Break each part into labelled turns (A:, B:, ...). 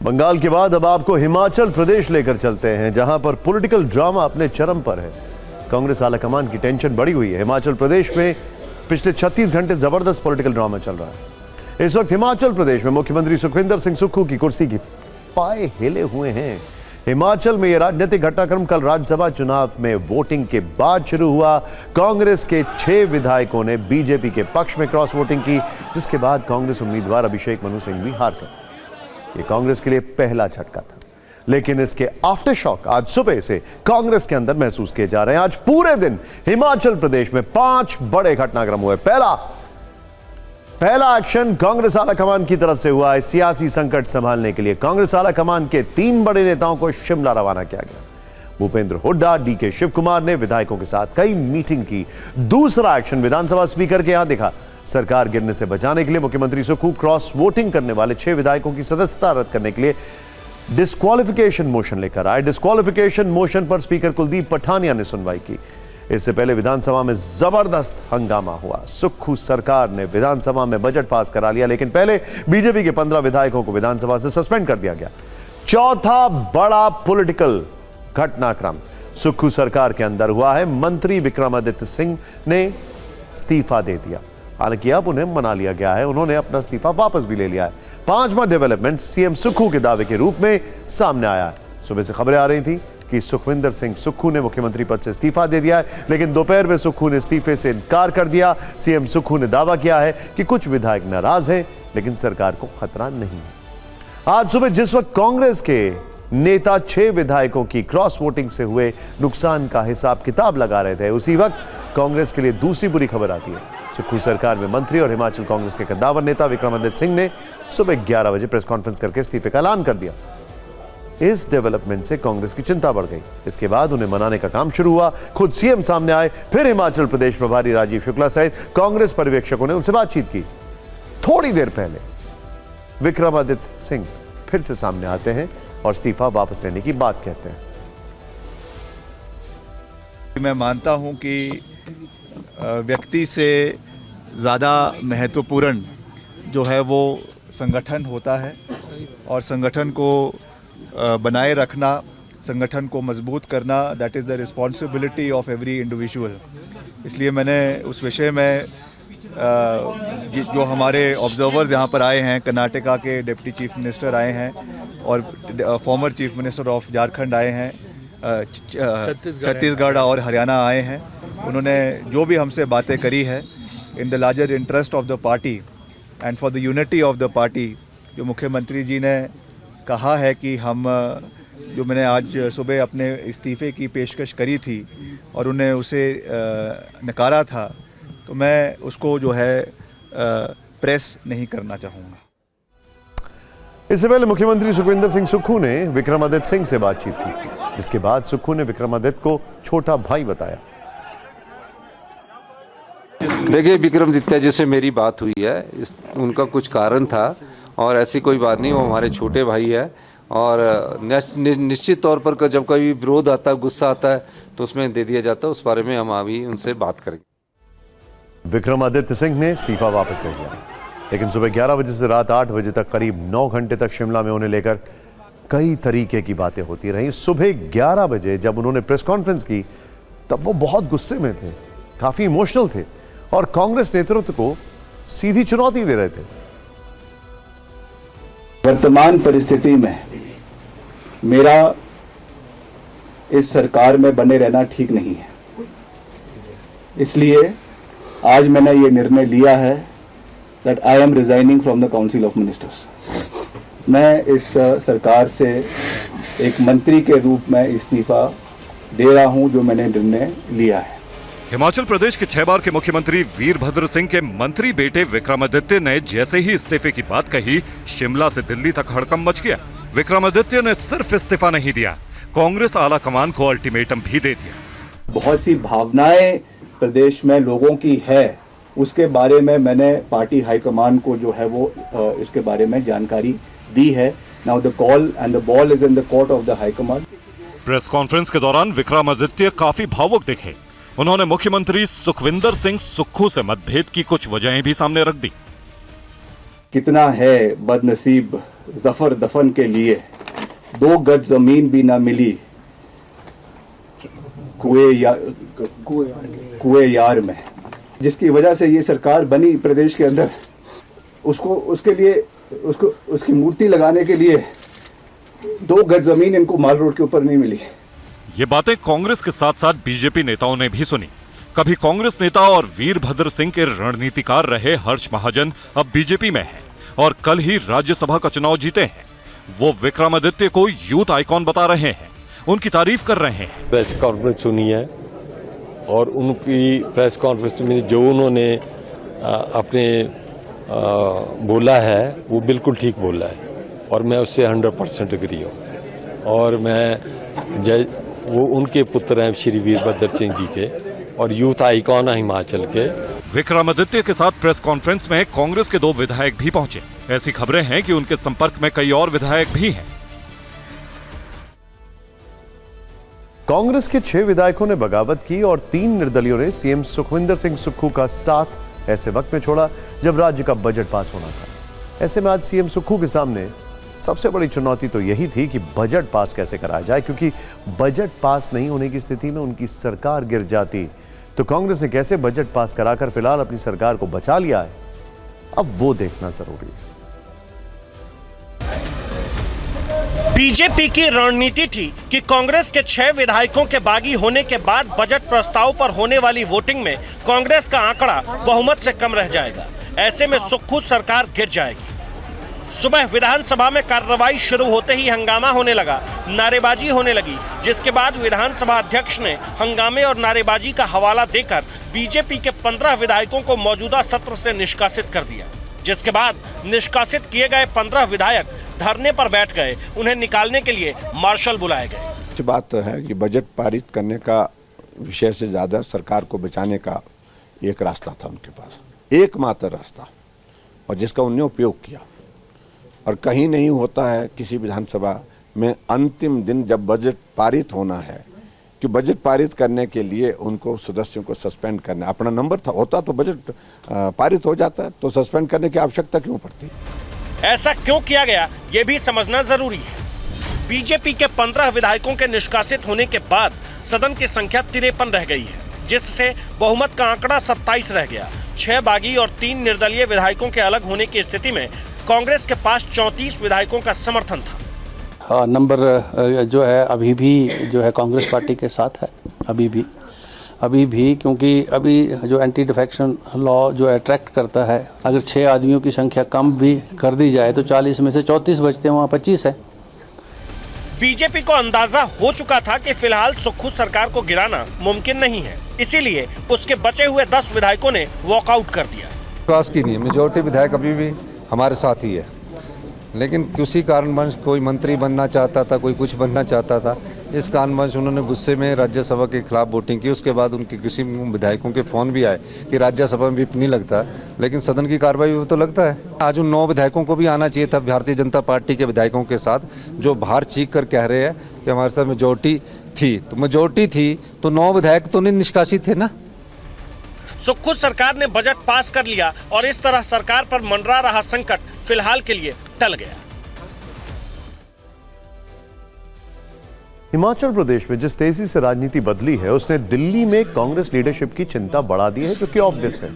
A: बंगाल के बाद अब आपको हिमाचल प्रदेश लेकर चलते हैं, जहां पर पॉलिटिकल ड्रामा अपने चरम पर है। कांग्रेस आलाकमान की टेंशन बढ़ी हुई है। हिमाचल प्रदेश में पिछले 36 घंटे जबरदस्त पॉलिटिकल ड्रामा चल रहा है। इस वक्त हिमाचल प्रदेश में मुख्यमंत्री सुखविंदर सिंह सुक्खू की कुर्सी की पाए हिले हुए हैं। हिमाचल में यह राजनीतिक घटनाक्रम कल राज्यसभा चुनाव में वोटिंग के बाद शुरू हुआ। कांग्रेस के 6 विधायकों ने बीजेपी के पक्ष में क्रॉस वोटिंग की, जिसके बाद कांग्रेस उम्मीदवार अभिषेक मनु सिंह भी हार गए। ये कांग्रेस के लिए पहला झटका था, लेकिन इसके आफ्टर शॉक आज सुबह से कांग्रेस के अंदर महसूस किए जा रहे हैं। आज पूरे दिन हिमाचल प्रदेश में 5 बड़े घटनाक्रम हुए। पहला एक्शन कांग्रेस आलाकमान की तरफ से हुआ है। सियासी संकट संभालने के लिए कांग्रेस आलाकमान के 3 बड़े नेताओं को शिमला रवाना किया गया। भूपेंद्र हुड्डा, डीके शिव कुमार ने विधायकों के साथ कई मीटिंग की। दूसरा एक्शन विधानसभा स्पीकर के यहां दिखा। सरकार गिरने से बचाने के लिए मुख्यमंत्री सुक्खू क्रॉस वोटिंग करने वाले 6 विधायकों की सदस्यता रद्द करने के लिए डिस्क्वालिफिकेशन मोशन लेकर आए। डिस्क्वालिफिकेशन मोशन पर स्पीकर कुलदीप पठानिया ने सुनवाई की। इससे पहले विधानसभा में जबरदस्त हंगामा हुआ। सुक्खू सरकार ने विधानसभा में बजट पास करा लिया, लेकिन पहले बीजेपी के 15 विधायकों को विधानसभा से सस्पेंड कर दिया गया। चौथा बड़ा पॉलिटिकल घटनाक्रम सुक्खू सरकार के अंदर हुआ है। मंत्री विक्रमादित्य सिंह ने इस्तीफा दे दिया। हालांकि अब उन्हें मना लिया गया है, उन्होंने अपना इस्तीफा वापस भी ले लिया है। 5वां डेवलपमेंट सीएम सुक्खू के दावे के रूप में सामने आया है। सुबह से खबरें आ रही थी कि सुखविंदर सिंह सुक्खू ने मुख्यमंत्री पद से इस्तीफा दे दिया है, लेकिन दोपहर में सुक्खू ने इस्तीफे से इनकार कर दिया। सीएम सुक्खू ने दावा किया है कि कुछ विधायक नाराज हैं, लेकिन सरकार को खतरा नहीं है। आज सुबह जिस वक्त कांग्रेस के नेता 6 विधायकों की क्रॉस वोटिंग से हुए नुकसान का हिसाब किताब लगा रहे थे, उसी वक्त कांग्रेस के लिए दूसरी बुरी खबर आती है। सुक्खू सरकार में मंत्री और हिमाचल कांग्रेस के कद्दावर नेता विक्रमादित्य सिंह ने सुबह 11 बजे प्रेस कॉन्फ्रेंस करके इस्तीफे का ऐलान कर दिया। इस डेवलपमेंट से कांग्रेस की चिंता बढ़ गई। इसके बाद उन्हें मनाने का काम शुरू हुआ। खुद सीएम सामने आए, फिर हिमाचल प्रदेश प्रभारी राजीव शुक्ला सहित कांग्रेस पर्यवेक्षकों ने उनसे बातचीत की। थोड़ी देर पहले विक्रमादित्य सिंह फिर से सामने आते हैं और इस्तीफा वापस लेने की बात कहते हैं।
B: मैं मानता हूं कि व्यक्ति से ज़्यादा महत्वपूर्ण जो है वो संगठन होता है, और संगठन को बनाए रखना, संगठन को मजबूत करना, that is the responsibility of every individual. इसलिए मैंने उस विषय में जो हमारे ऑब्जर्वर्स यहाँ पर आए हैं, कर्नाटका के डिप्टी चीफ मिनिस्टर आए हैं और former chief minister of Jharkhand आए हैं, छत्तीसगढ़ और हरियाणा आए हैं, उन्होंने जो भी हमसे बातें करी है in the larger interest of the party and for the unity of the party, जो मुख्यमंत्री जी ने कहा है कि हम जो मैंने आज सुबह अपने इस्तीफे की पेशकश करी थी और उन्हें उसे नकारा था, तो मैं उसको जो है प्रेस नहीं करना चाहूँगा।
A: इससे पहले मुख्यमंत्री सुखविंदर सिंह सुक्खू ने विक्रमादित्य सिंह से बातचीत की, जिसके बाद सुक्खू ने विक्रमादित्य को छोटा भाई बताया।
C: देखिए, विक्रमादित्य जी से मेरी बात हुई है, उनका कुछ कारण था और ऐसी कोई बात नहीं। वो हमारे छोटे भाई है और निश्चित तौर पर जब कोई विरोध आता है, गुस्सा आता है, तो उसमें दे दिया जाता है। उस बारे में हम अभी उनसे बात करेंगे।
A: विक्रमादित्य सिंह ने इस्तीफा वापस ले लिया, लेकिन सुबह 11 बजे से रात 8 बजे तक करीब 9 घंटे तक शिमला में उन्हें लेकर कई तरीके की बातें होती रहीं। सुबह 11 बजे जब उन्होंने प्रेस कॉन्फ्रेंस की, तब वो बहुत गुस्से में थे, काफी इमोशनल थे और कांग्रेस नेतृत्व को सीधी चुनौती दे रहे थे।
D: वर्तमान परिस्थिति में मेरा इस सरकार में बने रहना ठीक नहीं है, इसलिए आज मैंने ये निर्णय लिया है that I am resigning from the Council of Ministers। मैं इस सरकार से एक मंत्री के रूप में इस्तीफा दे रहा हूं, जो मैंने निर्णय लिया है।
E: हिमाचल प्रदेश के 6 बार के मुख्यमंत्री वीरभद्र सिंह के मंत्री बेटे विक्रमादित्य ने जैसे ही इस्तीफे की बात कही, शिमला से दिल्ली तक हड़कंप मच गया। विक्रमादित्य ने सिर्फ इस्तीफा नहीं दिया, कांग्रेस आलाकमान को अल्टीमेटम भी दे दिया।
D: बहुत सी भावनाएं प्रदेश में लोगों की है, उसके बारे में मैंने पार्टी हाईकमान को जो है वो इसके बारे में जानकारी दी है। Now the call and the ball is in the court of the high command.
E: Press conference के दौरान विक्रमादित्य काफी भावुक दिखे। उन्होंने मुख्यमंत्री सुखविंदर सिंह सुक्खू से मतभेद की कुछ वजहें भी सामने रख दी।
D: कितना है बदनसीब जफर दफन के लिए 2 गज जमीन भी ना मिली कुएं यार में, जिसकी वजह से ये सरकार बनी प्रदेश के अंदर, उसकी मूर्ति लगाने के लिए 2 गज जमीन इनको माल रोड के ऊपर नहीं मिली।
E: ये बातें कांग्रेस के साथ साथ बीजेपी नेताओं ने भी सुनी। कभी कांग्रेस नेता और वीरभद्र सिंह के रणनीतिकार रहे हर्ष महाजन अब बीजेपी में हैं और कल ही राज्यसभा का चुनाव जीते हैं। वो विक्रमादित्य को यूथ आइकॉन बता रहे हैं, उनकी तारीफ कर रहे हैं।
F: प्रेस कॉन्फ्रेंस सुनी है और उनकी प्रेस कॉन्फ्रेंस में जो उन्होंने अपने बोला है वो बिल्कुल ठीक बोला है और मैं उससे 100% एग्री हूँ। और वो उनके पुत्र हैं श्री वीरभद्र सिंह जी के और यूथ आइकॉन है हिमाचल के।
E: विक्रमादित्य के साथ प्रेस कॉन्फ्रेंस में कांग्रेस के 2 विधायक भी पहुंचे। ऐसी खबरें हैं कि उनके संपर्क में कई और विधायक भी हैं।
A: कांग्रेस के 6 विधायकों ने बगावत की और 3 निर्दलियों ने सीएम सुखविंदर सिंह सुक्खू का साथ ऐसे वक्त में छोड़ा जब राज्य का बजट पास होना था। ऐसे में आज सीएम सुक्खू के सामने सबसे बड़ी चुनौती तो यही थी कि बजट पास कैसे कराया जाए, क्योंकि बजट पास नहीं होने की स्थिति में उनकी सरकार गिर जाती। तो कांग्रेस ने कैसे बजट पास कराकर फिलहाल अपनी सरकार को बचा लिया है, अब वो देखना जरूरी है।
G: बीजेपी की रणनीति थी कि कांग्रेस के 6 विधायकों के बागी होने के बाद बजट प्रस्ताव पर होने वाली वोटिंग में कांग्रेस का आंकड़ा बहुमत से कम रह जाएगा। ऐसे में सुक्खू सरकार गिर जाएगी। सुबह विधानसभा में कार्रवाई शुरू होते ही हंगामा होने लगा, नारेबाजी होने लगी, जिसके बाद विधानसभा अध्यक्ष ने हंगामे और नारेबाजी का हवाला देकर बीजेपी के 15 विधायकों को मौजूदा सत्र से निष्कासित कर दिया। जिसके बाद निष्कासित किए गए 15 विधायक धरने पर बैठ गए। उन्हें निकालने के लिए मार्शल बुलाए गए।
H: बात तो है कि बजट पारित करने का विषय से ज्यादा सरकार को बचाने का एक रास्ता था उनके पास, एकमात्र रास्ता, और जिसका उन्होंने उपयोग किया। और कहीं नहीं होता है किसी विधानसभा में अंतिम दिन जब बजट पारित होना है कि बजट पारित करने के लिए उनको सदस्यों को सस्पेंड करना, अपना नंबर था होता तो बजट पारित हो जाता है, तो सस्पेंड करने की आवश्यकता क्यों पड़ती?
G: ऐसा क्यों किया गया ये भी समझना जरूरी है। बीजेपी के 15 विधायकों के निष्कासित होने के बाद सदन की संख्या 53 रह गई है, जिससे बहुमत का आंकड़ा 27 रह गया। 6 बागी और 3 निर्दलीय विधायकों के अलग होने की स्थिति में कांग्रेस के पास 34 विधायकों का समर्थन था।
I: नंबर जो है अभी भी जो है कांग्रेस पार्टी के साथ है, अभी भी क्योंकि अभी जो एंटी डिफेक्शन लॉ जो अट्रैक्ट करता है, अगर 6 आदमियों की संख्या कम भी कर दी जाए तो 40 में से 34 बचते हैं, वहाँ 25 है।
G: बीजेपी को अंदाजा हो चुका था कि फिलहाल सुक्खू सरकार को गिराना मुमकिन नहीं है, इसीलिए उसके बचे हुए 10 विधायकों ने वॉकआउट कर दिया।
C: विश्वास की नहीं, मेजोरिटी विधायक अभी भी हमारे साथ ही है, लेकिन किसी कारणवश कोई मंत्री बनना चाहता था, कोई कुछ बनना चाहता था। इस कारणवश उन्होंने गुस्से में राज्यसभा के खिलाफ वोटिंग की। उसके बाद उनके किसी विधायकों के फोन भी आए कि राज्यसभा में विप नहीं लगता, लेकिन सदन की कार्रवाई में तो लगता है। आज उन 9 विधायकों को भी आना चाहिए था, भारतीय जनता पार्टी के विधायकों के साथ, जो बाहर चीख कर कह रहे हैं कि हमारे साथ मेजोरिटी थी। तो मेजोरिटी थी तो 9 विधायक तो नहीं निष्कासित थे ना।
G: सुक्खू सरकार ने बजट पास कर लिया और इस तरह सरकार पर मंडरा रहा संकट फिलहाल के लिए टल गया।
A: हिमाचल प्रदेश में जिस तेजी से राजनीति बदली है, उसने दिल्ली में कांग्रेस लीडरशिप की चिंता बढ़ा दी है, जो कि ऑब्वियस है।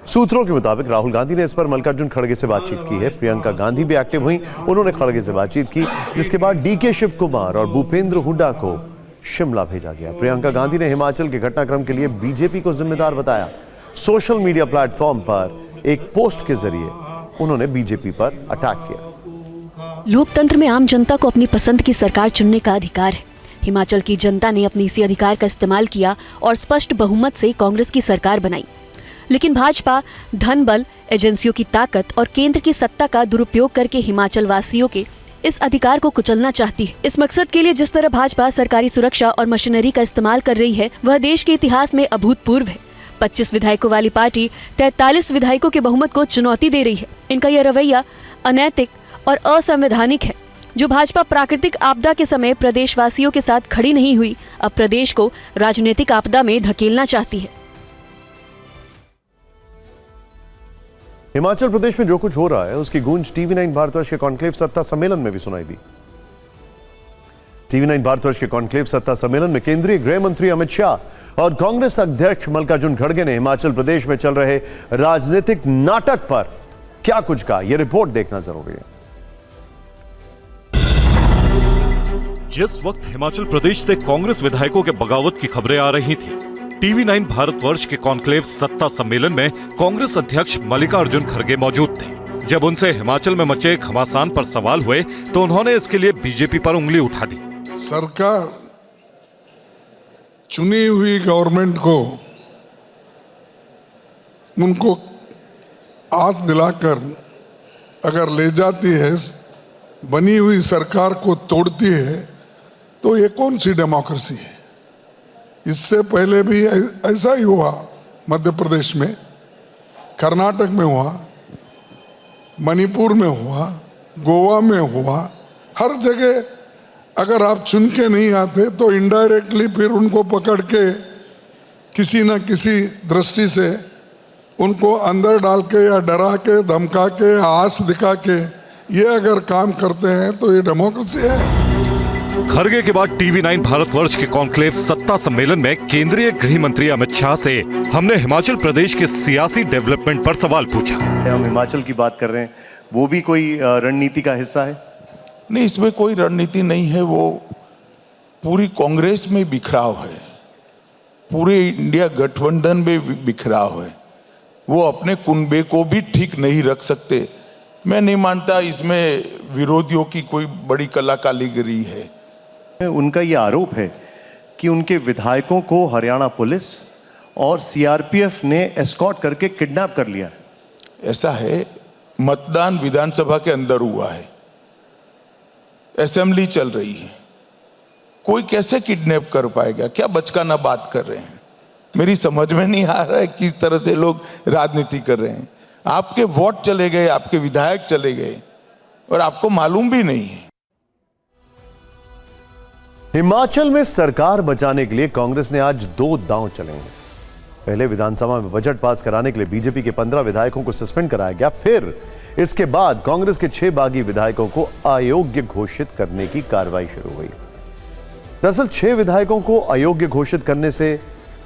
A: सूत्रों के मुताबिक राहुल गांधी ने इस पर मल्लिकार्जुन खड़गे से बातचीत की है। प्रियंका गांधी भी एक्टिव हुई, उन्होंने खड़गे से बातचीत की, जिसके बाद डीके शिव कुमार और भूपेंद्र हुड्डा को शिमला भेजा गया। प्रियंका गांधी ने हिमाचल के घटनाक्रम के लिए बीजेपी को जिम्मेदार बताया। सोशल मीडिया प्लेटफॉर्म पर एक पोस्ट के जरिए उन्होंने बीजेपी पर अटैक किया।
J: लोकतंत्र में आम जनता को अपनी पसंद की सरकार चुनने का अधिकार है। हिमाचल की जनता ने अपने इसी अधिकार का इस्तेमाल किया और स्पष्ट बहुमत से कांग्रेस की सरकार बनाई। लेकिन भाजपा धन बल, एजेंसियों की ताकत और केंद्र की सत्ता का दुरुपयोग करके हिमाचल वासियों के इस अधिकार को कुचलना चाहती है। इस मकसद के लिए जिस तरह भाजपा सरकारी सुरक्षा और मशीनरी का इस्तेमाल कर रही है, वह देश के इतिहास में अभूतपूर्व है। 25 विधायकों वाली पार्टी 43 विधायकों के बहुमत को चुनौती दे रही है। इनका यह रवैया अनैतिक और असंवैधानिक है। जो भाजपा प्राकृतिक आपदा के समय प्रदेशवासियों के साथ खड़ी नहीं हुई, अब प्रदेश को राजनीतिक आपदा में धकेलना चाहती है।
A: हिमाचल प्रदेश में जो कुछ हो रहा है उसकी गूंज TV9 भारतवर्ष के कॉन्क्लेव सत्ता सम्मेलन में भी सुनाई दी। TV9 भारतवर्ष के कॉन्क्लेव सत्ता सम्मेलन में केंद्रीय गृह मंत्री अमित शाह और कांग्रेस अध्यक्ष मल्लिकार्जुन खड़गे ने हिमाचल प्रदेश में चल रहे राजनीतिक नाटक पर क्या कुछ कहा, यह रिपोर्ट देखना जरूरी है।
E: जिस वक्त हिमाचल प्रदेश से कांग्रेस विधायकों के बगावत की खबरें आ रही थी, TV9 भारतवर्ष के कॉन्क्लेव सत्ता सम्मेलन में कांग्रेस अध्यक्ष मल्लिकार्जुन खड़गे मौजूद थे। जब उनसे हिमाचल में मचे घमासान पर सवाल हुए तो उन्होंने इसके लिए बीजेपी पर उंगली उठा दी।
K: सरकार चुनी हुई गवर्नमेंट को उनको आस दिलाकर अगर ले जाती है, बनी हुई सरकार को तोड़ती है, तो ये कौन सी डेमोक्रेसी है? इससे पहले भी ऐसा ही हुआ। मध्य प्रदेश में, कर्नाटक में हुआ, मणिपुर में हुआ, गोवा में हुआ। हर जगह अगर आप चुन के नहीं आते तो इनडायरेक्टली फिर उनको पकड़ के किसी न किसी दृष्टि से उनको अंदर डाल के या डरा के, धमका के, आस दिखा के ये अगर काम करते हैं तो ये डेमोक्रेसी है।
E: खड़गे के बाद TV9 भारतवर्ष के कॉन्क्लेव सत्ता सम्मेलन में केंद्रीय गृह मंत्री अमित शाह से हमने हिमाचल प्रदेश के सियासी डेवलपमेंट पर सवाल पूछा।
A: हम हिमाचल की बात कर रहे हैं, वो भी कोई रणनीति का हिस्सा है?
L: नहीं, इसमें कोई रणनीति नहीं है। वो पूरी कांग्रेस में बिखराव है, पूरे इंडिया गठबंधन में बिखराव है। वो अपने कुनबे को भी ठीक नहीं रख सकते। मैं नहीं मानता इसमें विरोधियों की कोई बड़ी कला कारीगरी है।
A: उनका ये आरोप है कि उनके विधायकों को हरियाणा पुलिस और CRPF ने एस्कॉर्ट करके किडनैप कर लिया।
L: ऐसा है, मतदान विधानसभा के अंदर हुआ है, असेंबली चल रही है, कोई कैसे किडनैप कर पाएगा? क्या बचकाना बात कर रहे हैं? मेरी समझ में नहीं आ रहा है किस तरह से लोग राजनीति कर रहे हैं। आपके वोट चले गए, आपके विधायक चले गए और आपको मालूम भी नहीं है।
A: हिमाचल में सरकार बचाने के लिए कांग्रेस ने आज 2 दांव चलेंगे। पहले विधानसभा में बजट पास कराने के लिए बीजेपी के 15 विधायकों को सस्पेंड कराया गया। फिर इसके बाद कांग्रेस के 6 बागी विधायकों को अयोग्य घोषित करने की कार्रवाई शुरू हुई। दरअसल 6 विधायकों को अयोग्य घोषित करने से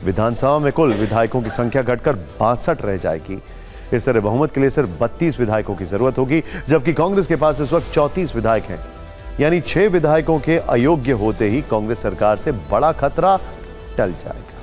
A: विधानसभा में कुल विधायकों की संख्या घटकर 62 रह जाएगी। इस तरह बहुमत के लिए सिर्फ 32 विधायकों की जरूरत होगी, जबकि कांग्रेस के पास इस वक्त 34 विधायक हैं। यानी 6 विधायकों के अयोग्य होते ही कांग्रेस सरकार से बड़ा खतरा टल जाएगा।